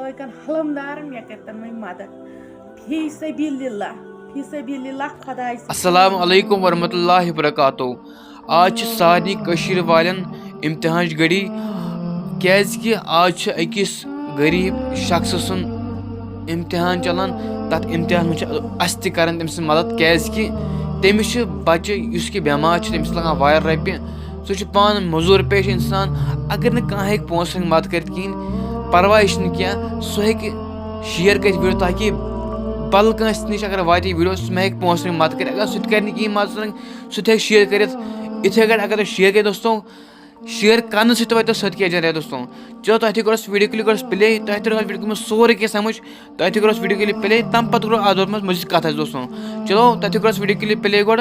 लकन हलमदारन मे करतन वही मदद फी सबिलिल्लाह खुदा। अस्सलाम वालेकुम वरहमतुल्लाहि वबरकातुहू। आज सारी कशीर वालन इम्तिहान घड़ी कि आज अकिस गरीब शख्स सुन इम्तिहान चलान। तथ इम्तिहान में अस तन तम मदद कि तमिस बच्चे कि बेमार तमिस लगान वायर रपि सह पान मजूर पेश इंसान। अगर न कह पोस मदद कर कहें परवाह क्या सह शेयर कर वीडियो ताकि बल कंस नश अगर वाते वीडियो सह पोस मदद कर। अगर सह कर मदद सह शेयर कर इथे अगर शेयर कर दोस्तों शेयर करने से वो क्या जरिया दोस्तों। चलो तुम करो वीडियो क्लिक करो प्ले तुम वीडियो में सोरे क्या समझ तुम करो वीडियो क्लिप प्ले तम पे करो आदर मज मजीद कथ दोस्तों। चलो तुम करो वीडियो क्लिप प्ले गो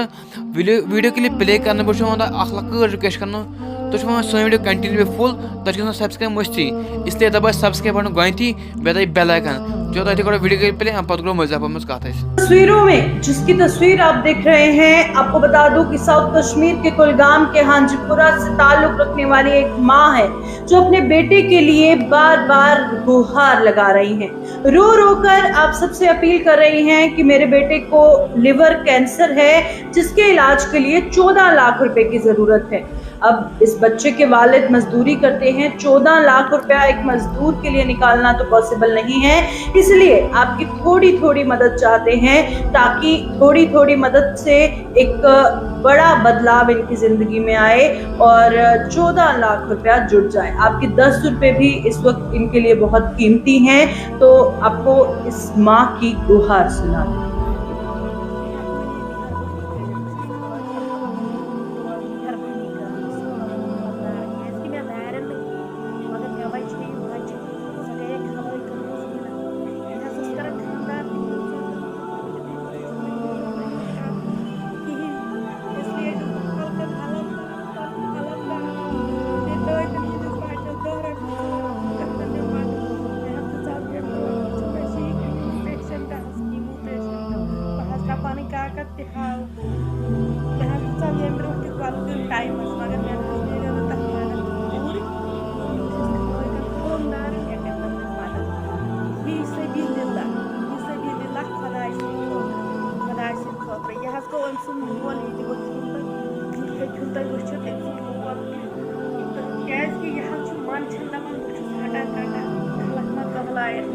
वीडियो क्लिप प्ले करने बो लक रिक्वेस्ट कर तुम सो वीडियो कंटिन्यू फुल तुम सब्सक्राइब मस्ती इसलिए दबा सब्सक्राइब बटन गई बे बेल आइकन। जो तुम करो वीडियो क्लिप प्ले पे करो मजा मज कथ तस्वीरों में जिसकी तस्वीर आप देख रहे हैं, आपको बता दूं कि साउथ कश्मीर के कुलगाम के हांजीपुरा से ताल्लुक रखने वाली एक माँ है जो अपने बेटे के लिए बार बार गुहार लगा रही हैं। रो रो कर आप सबसे अपील कर रही हैं कि मेरे बेटे को लिवर कैंसर है जिसके इलाज के लिए 14 लाख रुपए की जरूरत है। अब इस बच्चे के वालिद मजदूरी करते हैं, 14 लाख रुपया एक मजदूर के लिए निकालना तो पॉसिबल नहीं है, इसलिए आपकी थोड़ी थोड़ी मदद चाहते हैं ताकि थोड़ी थोड़ी मदद से एक बड़ा बदलाव इनकी जिंदगी में आए और 14 लाख रुपया जुट जाए। आपकी 10 रुपए भी इस वक्त इनके लिए बहुत कीमती हैं, तो आपको इस माँ की गुहार सुना दें।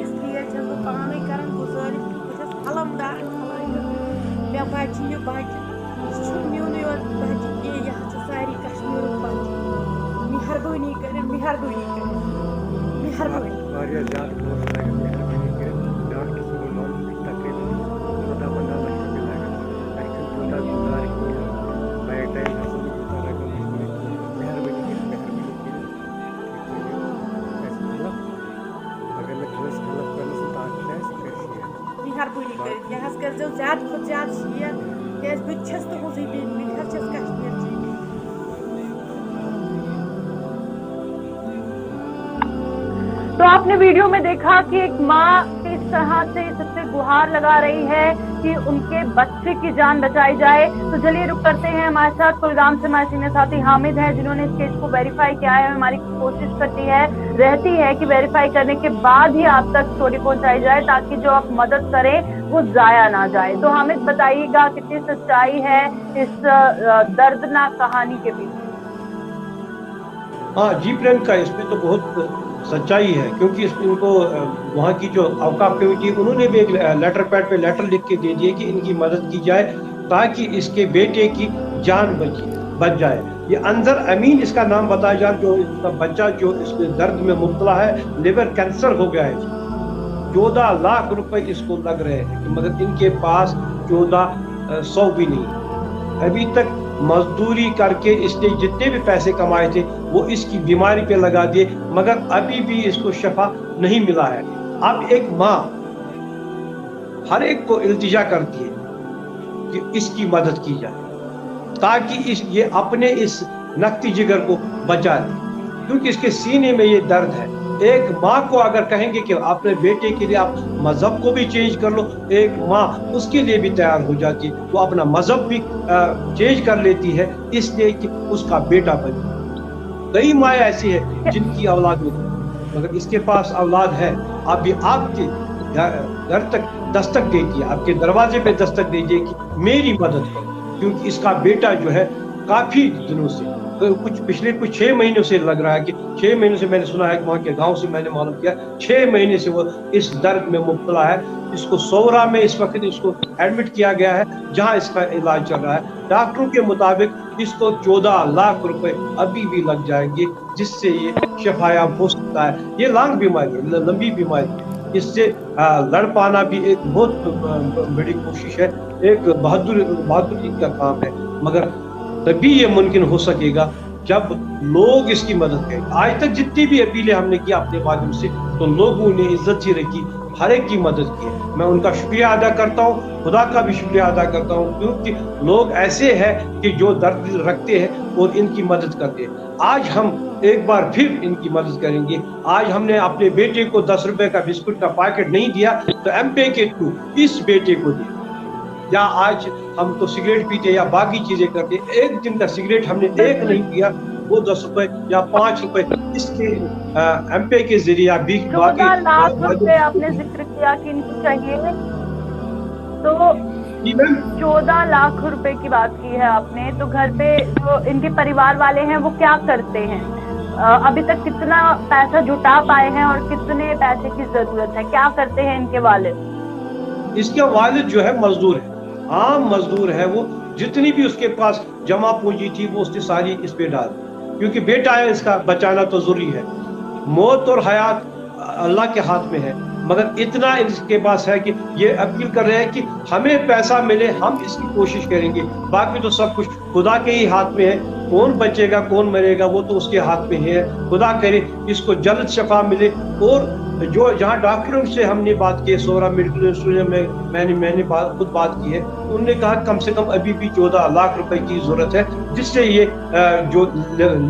इसलिए पानी कर गुजारिश अलमदार मे बच्चे यह बच्चे म्यून योत बच्चे यह सारी कश्मीर बच्चे मेहरबानी कर मेहरबानी कर मेहरबानी। मेहरबानी कर यह कर ज्यादा खुद ज्यादा शेयर क्या बस तुझे कश्मीर तो आपने वीडियो में देखा कि एक माँ किस तरह से सबसे गुहार लगा रही है कि उनके बच्चे की जान बचाई जाए। तो चलिए रुक करते हैं, हमारे साथ कुलगाम से हमारे सीनियर साथी हामिद है जिन्होंने इस केस को वेरीफाई किया है। हमारी कोशिश रहती है कि वेरीफाई करने के बाद ही आप तक स्टोरी पहुंचाई जाए ताकि जो आप मदद करें वो जाया ना जाए। तो हामिद बताइएगा कितनी सच्चाई है इस दर्दनाक कहानी के पीछे। हाँ जी प्रियंका, इसमें तो बहुत सच्चाई है क्योंकि इनको वहाँ की जो औकाफ कमेटी उन्होंने भी एक लेटर पैड पे लेटर लिख के दे दिए कि इनकी मदद की जाए ताकि इसके बेटे की जान बच जाए। ये अंजर अमीन इसका नाम बताया जाए, जो इसका बच्चा जो इसमें दर्द में मुब्तला है, लिवर कैंसर हो गया है। 14 लाख रुपए इसको लग रहे हैं, मगर इनके पास 1400 भी नहीं। अभी तक मजदूरी करके इसने जितने भी पैसे कमाए थे वो इसकी बीमारी पे लगा दिए, मगर अभी भी इसको शफा नहीं मिला है। अब एक माँ हर एक को इल्तिजा करती है कि इसकी मदद की जाए ताकि ये अपने इस नक्ती जिगर को बचा दे, क्योंकि इसके सीने में ये दर्द है। एक माँ को अगर कहेंगे कि अपने बेटे के लिए आप मजहब को भी चेंज कर लो, एक माँ उसके लिए भी तैयार हो जाती है, वो अपना मजहब भी चेंज कर लेती है इसलिए कि उसका बेटा बने। कई माँ ऐसी है जिनकी औलाद नहीं, मगर इसके पास औलाद है अभी आपके घर तक दस्तक देती है, आपके दरवाजे पे दस्तक दीजिए कि मेरी मदद करो, क्योंकि इसका बेटा जो है काफी दिनों से पिछले कुछ 6 महीनों से लग रहा है कि 6 महीनों से मैंने सुना है कि वहाँ के गांव से मैंने मालूम किया 6 महीने से वो इस दर्द में मुब्तला है। इसको सोरा में इस वक्त इसको एडमिट किया गया है, जहाँ इसका इलाज चल रहा है। डॉक्टरों के मुताबिक इसको 14 लाख रुपए अभी भी लग जाएंगे, जिससे ये शफायाब हो सकता है। ये लॉन्ग बीमारी है, लंबी बीमारी है, इससे लड़ पाना भी एक बहुत बड़ी कोशिश है, एक बहादुरी का काम है, मगर तभी ये मुमकिन हो सकेगा जब लोग इसकी मदद करें। आज तक जितनी भी अपीलें हमने की अपने माध्यम से, तो लोगों ने इज्जत सी रखी, हर एक की मदद की है। मैं उनका शुक्रिया अदा करता हूँ, खुदा का भी शुक्रिया अदा करता हूँ, क्योंकि लोग ऐसे हैं कि जो दर्द रखते हैं और इनकी मदद करते हैं। आज हम एक बार फिर इनकी मदद करेंगे। आज हमने अपने बेटे को 10 रुपए का बिस्कुट का पैकेट नहीं दिया, तो एमपे के थ्रू इस बेटे को दिया। या आज हम तो सिगरेट पीते या बाकी चीजें करते, एक दिन का सिगरेट हमने एक नहीं पिया, वो 10 रुपए या 5 रुपए इसके एमपे के जरिए 14 लाख रुपए आपने जिक्र किया कि इनको चाहिए, तो 14 लाख रुपए की बात की है आपने, तो घर पे जो इनके परिवार वाले हैं वो क्या करते हैं? अभी तक कितना पैसा जुटा पाए हैं और कितने पैसे की जरूरत है? क्या करते हैं इनके वालिद? इसके वालिद जो है मजदूर है, आम मजदूर है। वो जितनी भी उसके पास जमा पूंजी थी वो उसने सारी इस पे डाल दी, क्योंकि बेटा है, इसका बचाना तो जरूरी है। मौत और हयात अल्लाह के हाथ में है, मगर इतना इसके पास है कि ये अपील कर रहे हैं कि हमें पैसा मिले, हम इसकी कोशिश करेंगे। बाकी तो सब कुछ खुदा के ही हाथ में है, कौन बचेगा कौन मरेगा वो तो उसके हाथ में है। खुदा करे इसको जल्द शफा मिले। और जो जहाँ डॉक्टरों से हमने बात की, सोरा मेडिकल इंस्टीट्यूट में मैंने खुद बात की है, उन्होंने कहा कम से कम अभी भी 14 लाख रुपए की जरूरत है, जिससे ये जो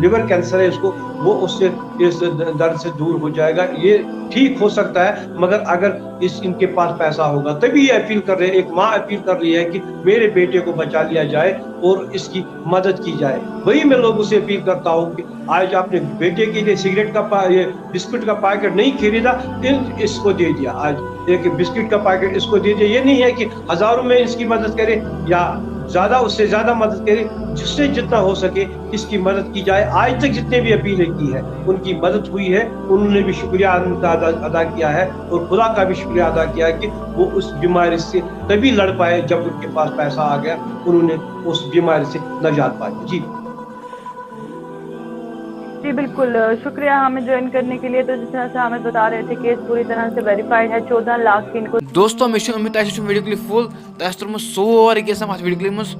लिवर कैंसर है इसको वो उससे इस दर्द से दूर हो जाएगा, ये ठीक हो सकता है। मगर अगर इनके पास पैसा होगा तभी ये अपील कर रहे हैं। एक माँ अपील कर रही है कि मेरे बेटे को बचा लिया जाए और इसकी मदद की जाए। वही मैं लोगों से अपील करता हूँ कि आज आपने बेटे के लिए सिगरेट का ये बिस्कुट का पैकेट नहीं खरीदा, इसको दे दिया। आज एक बिस्किट का पैकेट इसको दे दिया। ये नहीं है कि हजारों में इसकी मदद करें या ज्यादा, उससे ज्यादा मदद करें, जिससे जितना हो सके इसकी मदद की जाए। आज तक जितने भी अपीलें की है उनकी मदद हुई है, उन्होंने भी शुक्रिया अदा किया है और खुदा का भी शुक्रिया अदा किया है कि वो उस बीमारी से तभी लड़ पाए जब उनके पास पैसा आ गया, उन्होंने उस बीमारी से निजात पाई। जी जी बिल्कुल, शुक्रिया हमें ज्वाइन करने के लिए। तो जिस तरह से हमें बता रहे थे केस पूरी तरह से वेरीफाइड है, 14 लाख की इनको। दोस्तों मे उम्मीद वीडियो क्लिप फुल तुम सोरे कैसे वीडियो क्लिप मज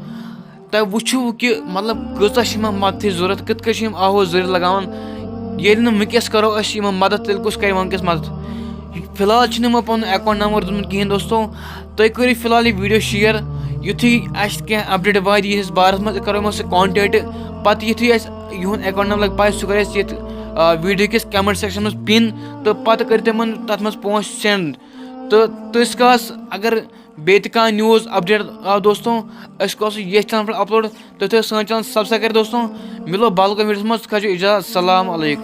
तुम वो कि मतलब कच मदद जरूरत कत आहो जर लगान ये वस करो मदद तेल कुछ कर वनकस मदद। फिलहाल पुन अकाउंट नंबर दूसमत कहें दोस्तों, तुम करो फिलहाल यह वीडियो शेयर, युथी अपडेट वाद इस बारस मज करो कॉन्टेक्ट, पत युथी यहद अकाउंट नंबर लग पाए सह कर वीडियो किस कमेंट सेक्शन में पिन, तो पत कर तथ मज पोस सेंड। तो तुस अगर बेत कह न्यूज़ अपडेट आव दोस्तों ये चैनल पर अपलोड, तो सन चैनल सब्सक्राइब कर दोस्तों। मिलो बाल वीडियो मज इजाजत। अस्सलाम वालेकुम।